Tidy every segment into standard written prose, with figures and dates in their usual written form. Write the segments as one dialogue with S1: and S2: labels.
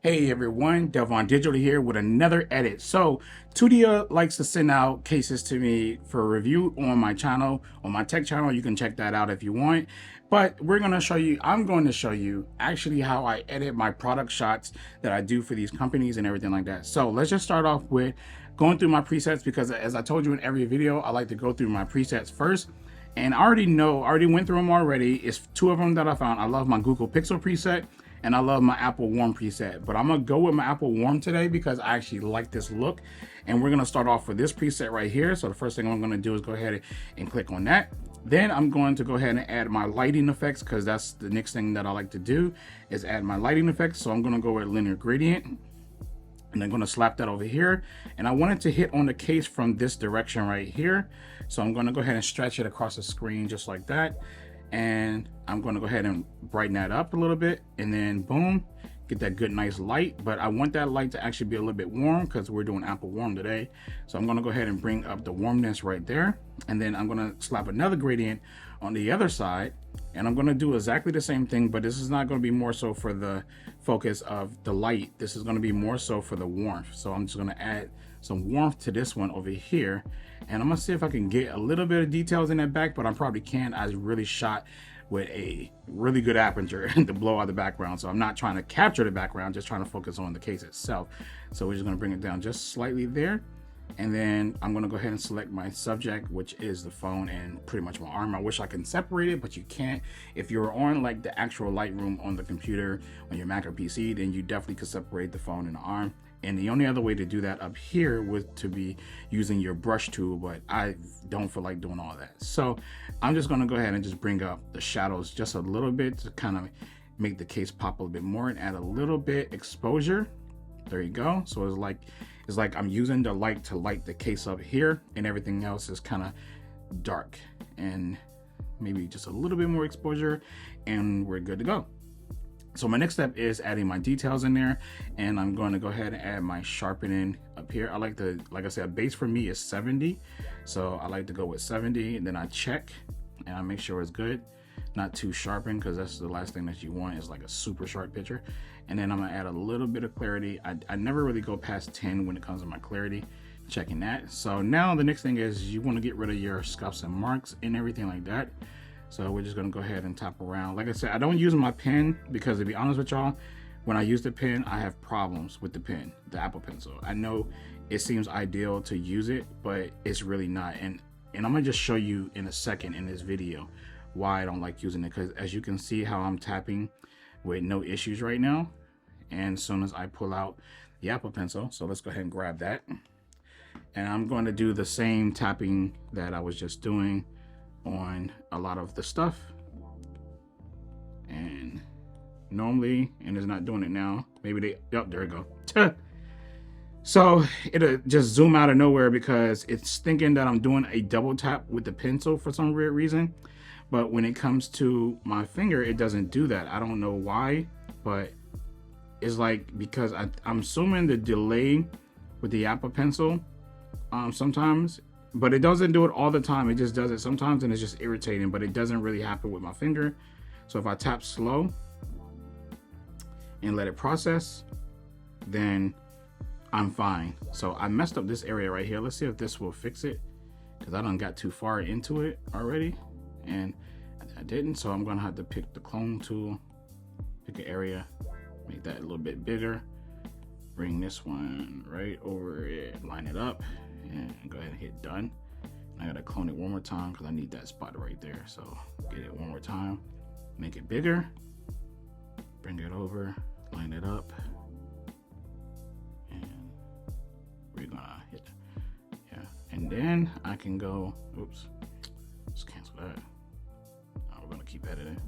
S1: Hey everyone, Delvon Digital here with another edit. So Tudia likes to send out cases to me for review on my channel, on my tech channel. You can check that out if you want. But I'm going to show you actually how I edit my product shots that I do for these companies and everything like that. So let's just start off with going through my presets, because as I told you in every video, I like to go through my presets first. And I already went through them already. It's two of them that I found. I love my Google Pixel preset and I love my Apple Warm preset, but I'm gonna go with my Apple Warm today because I actually like this look. And we're gonna start off with this preset right here. So the first thing I'm gonna do is go ahead and click on that. Then I'm going to go ahead and add my lighting effects, because that's the next thing that I like to do is add my lighting effects. So I'm gonna go with linear gradient, and I'm going to slap that over here, and I want it to hit on the case from this direction right here. So I'm going to go ahead and stretch it across the screen just like that, and I'm going to go ahead and brighten that up a little bit, and then boom, get that good nice light. But I want that light to actually be a little bit warm because we're doing Apple Warm today. So I'm going to go ahead and bring up the warmness right there, and then I'm going to slap another gradient on the other side, and I'm going to do exactly the same thing, but this is not going to be more so for the focus of the light. This is going to be more so for the warmth. So I'm just going to add some warmth to this one over here, and I'm going to see if I can get a little bit of details in that back, but I probably can't. I really shot with a really good aperture to blow out the background, so I'm not trying to capture the background, just trying to focus on the case itself. So we're just going to bring it down just slightly there. And then I'm going to go ahead and select my subject, which is the phone and pretty much my arm. I wish I can separate it, but you can't. If you're on like the actual Lightroom on the computer, on your Mac or PC, then you definitely could separate the phone and the arm. And the only other way to do that up here was to be using your brush tool, but I don't feel like doing all that. So I'm just going to go ahead and just bring up the shadows just a little bit to kind of make the case pop a little bit more and add a little bit exposure. There you go. So it's like I'm using the light to light the case up here, and everything else is kind of dark, and maybe just a little bit more exposure, and we're good to go. So my next step is adding my details in there, and I'm going to go ahead and add my sharpening up here. I like I said, base for me is 70. So I like to go with 70, and then I check and I make sure it's good. Not too sharpened, because that's the last thing that you want, is like a super sharp picture. And then I'm gonna add a little bit of clarity. I never really go past 10 when it comes to my clarity, checking that. So now the next thing is you want to get rid of your scuffs and marks and everything like that. So we're just gonna go ahead and tap around. Like I said, I don't use my pen because, to be honest with y'all, when I use the pen, I have problems with the pen, the Apple Pencil. I know it seems ideal to use it, but it's really not. And I'm gonna just show you in a second in this video why I don't like using it, because as you can see how I'm tapping with no issues right now, and as soon as I pull out the Apple Pencil, so let's go ahead and grab that, and I'm going to do the same tapping that I was just doing on a lot of the stuff, and normally, and it's not doing it now, maybe there we go. So it'll just zoom out of nowhere because it's thinking that I'm doing a double tap with the pencil for some weird reason. But when it comes to my finger, it doesn't do that. I don't know why, but it's like, because I'm assuming the delay with the Apple Pencil sometimes, but it doesn't do it all the time. It just does it sometimes, and it's just irritating, but it doesn't really happen with my finger. So if I tap slow and let it process, then I'm fine. So I messed up this area right here. Let's see if this will fix it, because I done got too far into it already, and I didn't. So I'm gonna have to pick the clone tool, pick an area, make that a little bit bigger, bring this one right over it, line it up, and go ahead and hit done. I gotta clone it one more time because I need that spot right there. So get it one more time, make it bigger, bring it over, line it up, and we're gonna hit, yeah, and then I can go, oops, let's cancel that. We're gonna keep editing,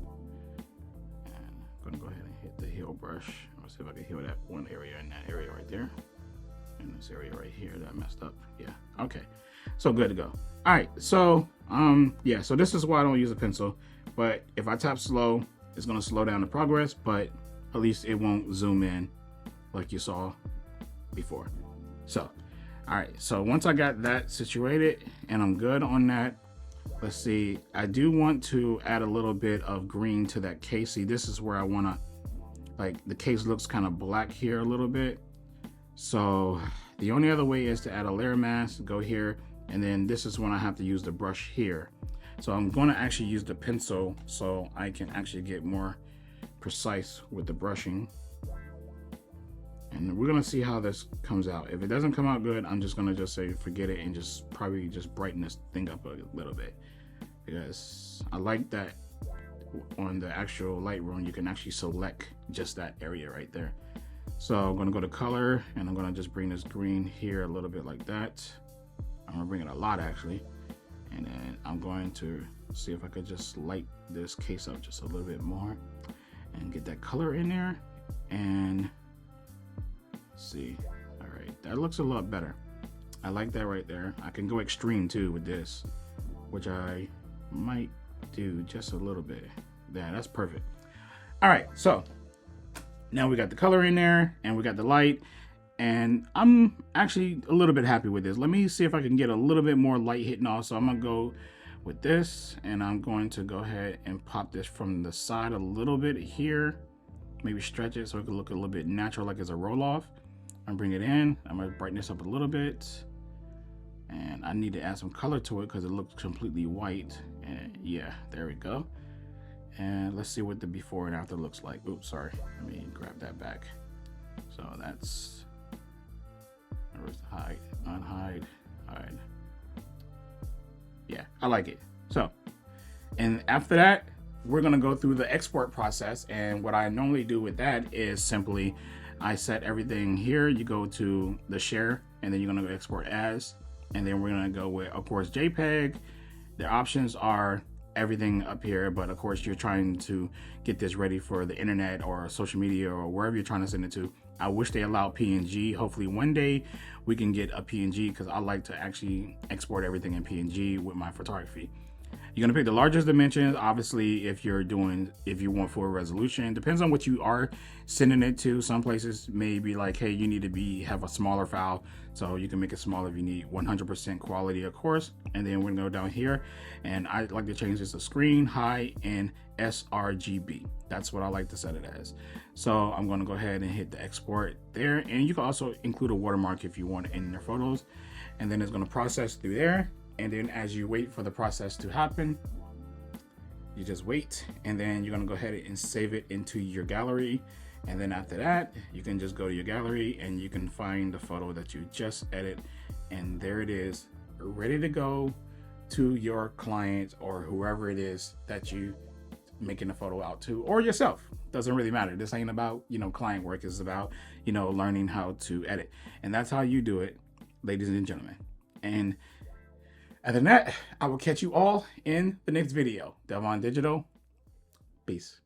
S1: and I'm gonna go ahead and hit the heal brush. Let's see if I can heal that one area and that area right there, and this area right here that I messed up. Yeah, okay, so good to go. All right, so yeah, so this is why I don't use a pencil, but if I tap slow, it's gonna slow down the progress, but at least it won't zoom in like you saw before. So all right, so once I got that situated and I'm good on that, let's see, I do want to add a little bit of green to that case. See, this is where I want to like the case looks kind of black here a little bit. So the only other way is to add a layer mask, go here, and then this is when I have to use the brush here. So I'm going to actually use the pencil so I can actually get more precise with the brushing. And we're going to see how this comes out. If it doesn't come out good, I'm just going to just say forget it and just probably just brighten this thing up a little bit, because I like that on the actual Lightroom you can actually select just that area right there. So I'm going to go to color, and I'm going to just bring this green here a little bit like that. I'm going to bring it a lot actually, and then I'm going to see if I could just light this case up just a little bit more and get that color in there. And see, all right, that looks a lot better. I like that right there. I can go extreme too with this, which I might do just a little bit. Yeah, that's perfect. All right, so now we got the color in there and we got the light, and I'm actually a little bit happy with this. Let me see if I can get a little bit more light hitting off. So I'm gonna go with this, and I'm going to go ahead and pop this from the side a little bit here, maybe stretch it so it can look a little bit natural, like it's a roll off. I'm bring it in. I'm gonna brighten this up a little bit, and I need to add some color to it because it looks completely white. And yeah, there we go. And let's see what the before and after looks like. Oops, sorry. Let me grab that back. So that's, where's the hide? Unhide, hide. Yeah, I like it. So, and after that, we're gonna go through the export process. And what I normally do with that is simply, I set everything here. You go to the share, and then you're gonna go export as, and then we're gonna go with, of course, JPEG. The options are everything up here, but of course you're trying to get this ready for the internet or social media or wherever you're trying to send it to. I wish they allow PNG. Hopefully one day we can get a PNG, because I like to actually export everything in PNG with my photography. You're gonna pick the largest dimensions. Obviously, if you want full resolution, depends on what you are sending it to. Some places may be like, hey, you need to have a smaller file, so you can make it smaller if you need 100% quality, of course. And then we're gonna go down here, and I like to change this to screen, high, and sRGB. That's what I like to set it as. So I'm gonna go ahead and hit the export there, and you can also include a watermark if you want it in your photos. And then it's gonna process through there. And then as you wait for the process to happen, you just wait, and then you're gonna go ahead and save it into your gallery. And then after that, you can just go to your gallery and you can find the photo that you just edited, and there it is, ready to go to your client or whoever it is that you making the photo out to, or yourself. Doesn't really matter. This ain't about, client work. It's about, learning how to edit. And that's how you do it, ladies and gentlemen. And other than that, I will catch you all in the next video. Devon Digital. Peace.